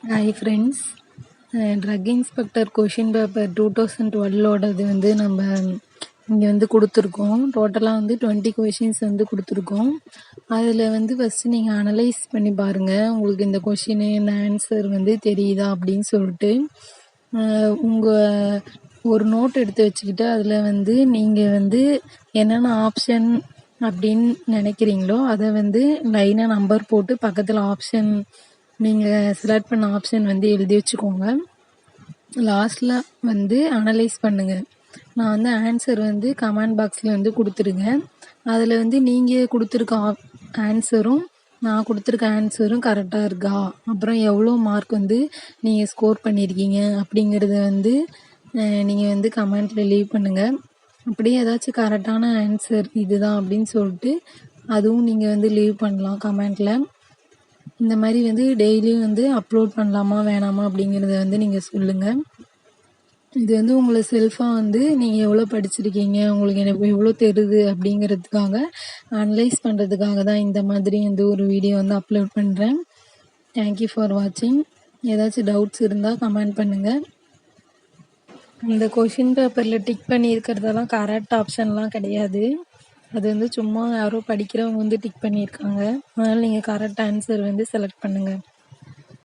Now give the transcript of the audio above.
Hi friends. Drug inspector question paper 2012ஓடது வந்து நம்ம இங்கே வந்து கொடுத்துருக்கோம். டோட்டலாக வந்து 20 கொஷின்ஸ் வந்து கொடுத்துருக்கோம். அதில் வந்து ஃபஸ்ட்டு நீங்கள் அனலைஸ் பண்ணி பாருங்கள், உங்களுக்கு இந்த கொஷினு இந்த ஆன்சர் வந்து தெரியுதா அப்படின்னு சொல்லிட்டு. உங்கள் ஒரு நோட் எடுத்து வச்சுக்கிட்டு அதில் வந்து நீங்கள் வந்து என்னென்ன ஆப்ஷன் அப்படின்னு நினைக்கிறீங்களோ அதை வந்து லைனாக நம்பர் போட்டு பக்கத்தில் ஆப்ஷன் நீங்கள் செலக்ட் பண்ண ஆப்ஷன் வந்து எழுதி வச்சுக்கோங்க. லாஸ்ட்டில் வந்து அனலைஸ் பண்ணுங்கள். நான் வந்து ஆன்சர் வந்து கமெண்ட் பாக்ஸில் வந்து கொடுத்துருங்க. அதில் வந்து நீங்கள் கொடுத்துருக்க ஆன்சரும் நான் கொடுத்துருக்க ஆன்சரும் கரெக்டாக இருக்கா, அப்புறம் எவ்வளோ மார்க் வந்து நீங்கள் ஸ்கோர் பண்ணியிருக்கீங்க அப்படிங்கிறத வந்து நீங்கள் வந்து கமெண்ட்டில் லீவ் பண்ணுங்கள். அப்படியே ஏதாச்சும் கரெக்டான ஆன்சர் இதுதான் அப்படின்னு சொல்லிட்டு அதுவும் நீங்கள் வந்து லீவ் பண்ணலாம் கமெண்ட்டில். இந்த மாதிரி வந்து டெய்லியும் வந்து அப்லோட் பண்ணலாமா வேணாமா அப்படிங்கிறத வந்து நீங்கள் சொல்லுங்கள். இது வந்து உங்களை செல்ஃபாக வந்து நீங்கள் எவ்வளோ படிச்சிருக்கீங்க, உங்களுக்கு எனக்கு எவ்வளோ தெரியுது அப்படிங்கிறதுக்காக அனலைஸ் பண்ணுறதுக்காக தான் இந்த மாதிரி வந்து ஒரு வீடியோ வந்து அப்லோட் பண்ணுறேன். தேங்க்யூ ஃபார் வாட்சிங். ஏதாச்சும் டவுட்ஸ் இருந்தால் கமெண்ட் பண்ணுங்கள். இந்த கொஷின் பேப்பரில் டிக் பண்ணியிருக்கிறதெல்லாம் கரெக்ட் ஆப்ஷன்லாம் கிடையாது. அது வந்து சும்மா யாரோ படிக்கிறவங்க வந்து டிக் பண்ணியிருக்காங்க. அதனால் நீங்கள் கரெக்ட் ஆன்சர் வந்து செலக்ட் பண்ணுங்கள்.